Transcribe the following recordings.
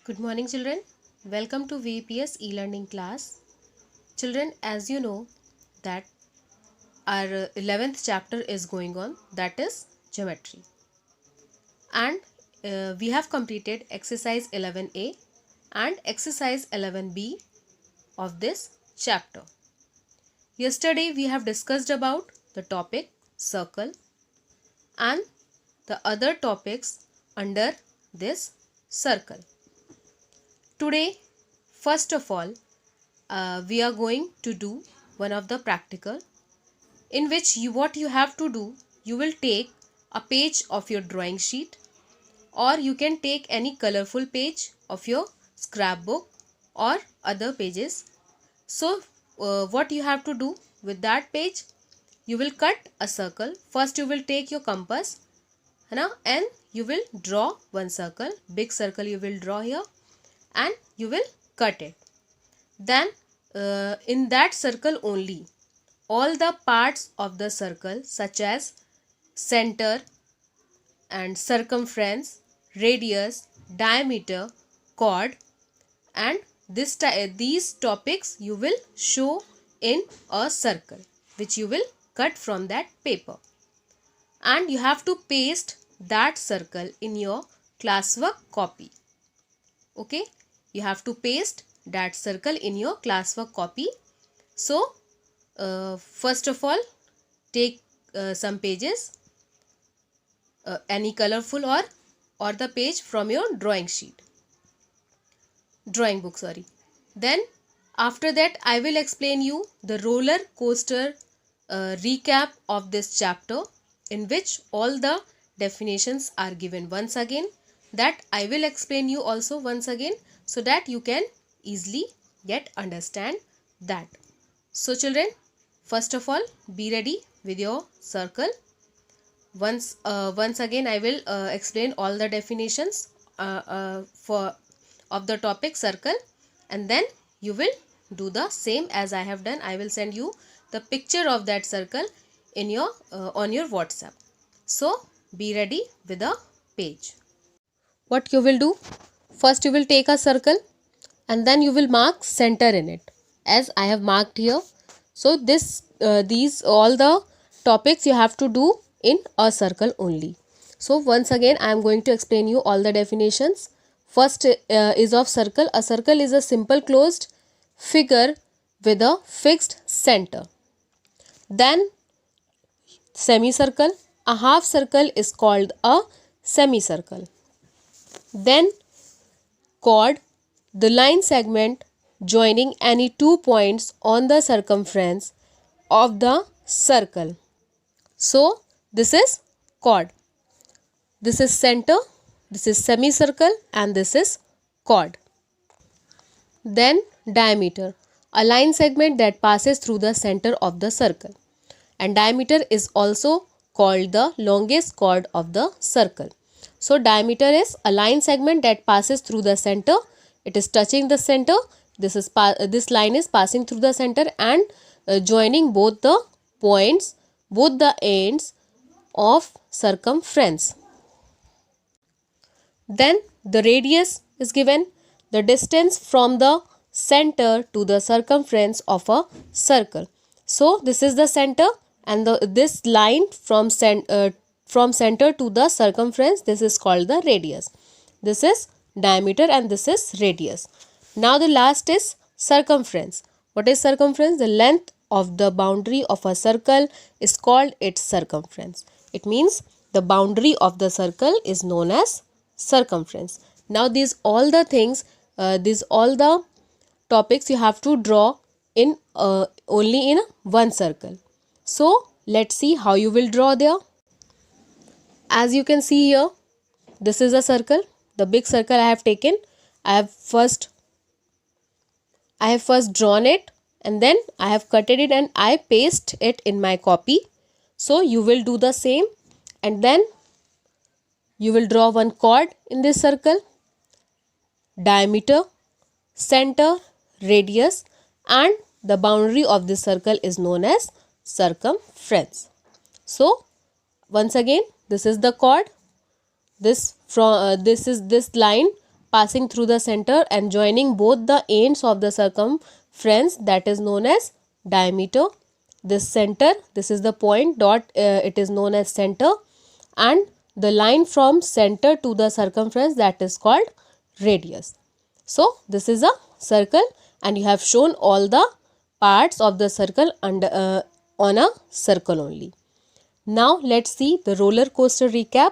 Good morning children. Welcome to VPS e-learning class. Children, as you know that our 11th chapter is going on, that is geometry. And we have completed exercise 11A and exercise 11B of this chapter. Yesterday we have discussed about the topic circle and the other topics under this circle. Today, first of all, we are going to do one of the practical in which what you have to do, you will take a page of your drawing sheet, or you can take any colorful page of your scrapbook or other pages. So what you have to do with that page, you will cut a circle. First you will take your compass and you will draw one circle, big circle you will draw here, and you will cut it. Then in that circle only, all the parts of the circle such as center and circumference, radius, diameter, chord, and these topics you will show in a circle which you will cut from that paper, and you have to paste that circle in your classwork copy. Okay, you have to paste that circle in your classwork copy. So first of all, take some pages, any colorful or the page from your drawing book. Then after that I will explain you the roller coaster recap of this chapter, in which all the definitions are given once again. That I will explain you also once again, so that you can easily understand that. So children, first of all, be ready with your circle. Once again I will explain all the definitions of the topic circle, and then you will do the same as I have done. I will send you the picture of that circle in your on your WhatsApp. So be ready with a page. What you will do? First you will take a circle and then you will mark center in it, as I have marked here. So these all the topics you have to do in a circle only. So once again I am going to explain you all the definitions. First is of circle. A circle is a simple closed figure with a fixed center. Then semicircle. A half circle is called a semicircle. Then chord, the line segment joining any 2 points on the circumference of the circle. So this is chord, this is center, this is semicircle, and this is chord. Then diameter, a line segment that passes through the center of the circle, and diameter is also called the longest chord of the circle. So diameter is a line segment that passes through the center. It is touching the center. This line is passing through the center and joining both the points, both the ends of circumference. Then the radius is given, the distance from the center to the circumference of a circle. So this is the center, and this line from center to the circumference, this is called the radius. This is diameter and this is radius. Now the last is circumference. What is circumference? The length of the boundary of a circle is called its circumference. It means the boundary of the circle is known as circumference. Now these all the things, these all the topics you have to draw in only in one circle. So let's see how you will draw there. As you can see here, this is a circle, the big circle I have taken. I have first drawn it, and then I have cutted it and I paste it in my copy. So you will do the same, and then you will draw one chord in this circle, diameter, center, radius, and the boundary of this circle is known as circumference. So once again, this is the chord. This is this line passing through the center and joining both the ends of the circumference, that is known as diameter. This center, this is the point dot, it is known as center, and the line from center to the circumference, that is called radius. So this is a circle and you have shown all the parts of the circle under on a circle only. Now let's see the roller coaster recap.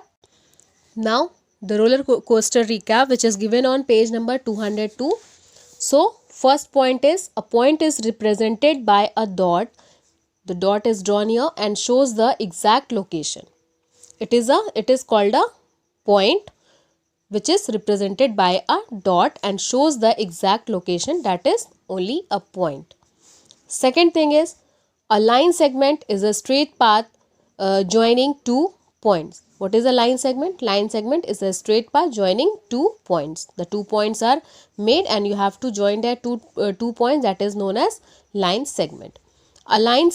Now the roller coaster recap, which is given on page number 202. So first point is, a point is represented by a dot. The dot is drawn here and shows the exact location. It is called a point, which is represented by a dot and shows the exact location, that is only a point. Second thing is, a line segment is a straight path joining two points. What is a line segment? Line segment is a straight path joining two points. The 2 points are made and you have to join their two points, that is known as line segment. A line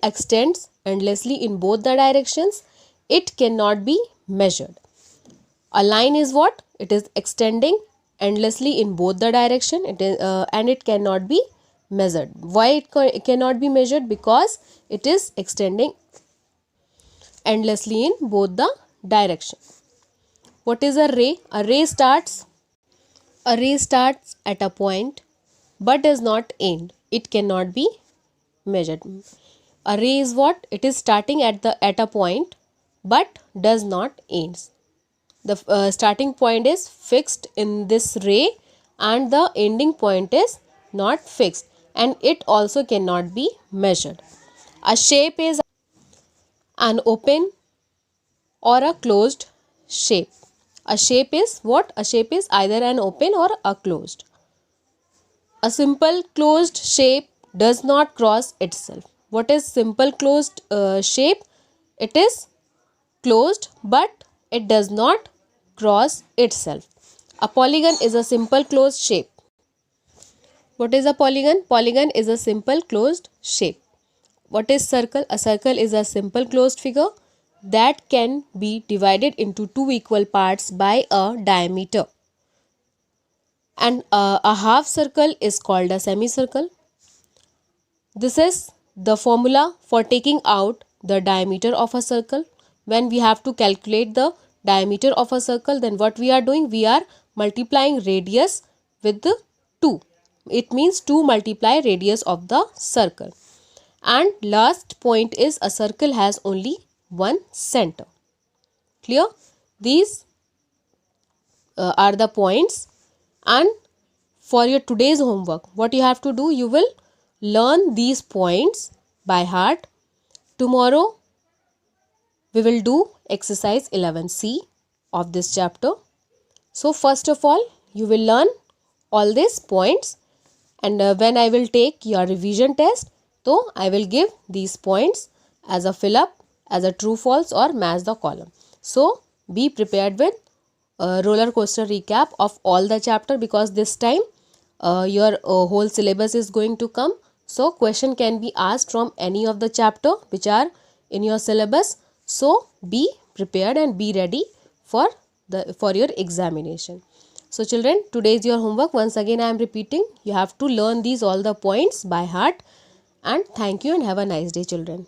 extends endlessly in both the directions. It cannot be measured. A line is what? It is extending endlessly in both the direction. It is and it cannot be measured. Why it cannot be measured? Because it is extending endlessly in both the direction. What is a ray? A ray starts at a point but does not end. It cannot be measured. A ray is what? It is starting at a point but does not end. The starting point is fixed in this ray and the ending point is not fixed, and it also cannot be measured. A shape is an open or a closed shape. A shape is what? A shape is either an open or a closed. A simple closed shape does not cross itself. What is simple closed shape? It is closed but it does not cross itself. A polygon is a simple closed shape. What is a polygon? Polygon is a simple closed shape. What is circle? A circle is a simple closed figure that can be divided into two equal parts by a diameter. And a half circle is called a semicircle. This is the formula for taking out the diameter of a circle. When we have to calculate the diameter of a circle, then what we are doing? We are multiplying radius with the 2. It means 2 multiply radius of the circle. And last point is, a circle has only one center. Clear? These are the points. And for your today's homework, what you have to do? You will learn these points by heart. Tomorrow we will do exercise 11C of this chapter. So first of all, you will learn all these points, and when I will take your revision test, so I will give these points as a fill up, as a true false or match the column. So be prepared with a roller coaster recap of all the chapter, because this time your whole syllabus is going to come. So question can be asked from any of the chapter which are in your syllabus. So be prepared and be ready for your examination. So children, today is your homework. Once again I am repeating, you have to learn these all the points by heart. And thank you and have a nice day, children.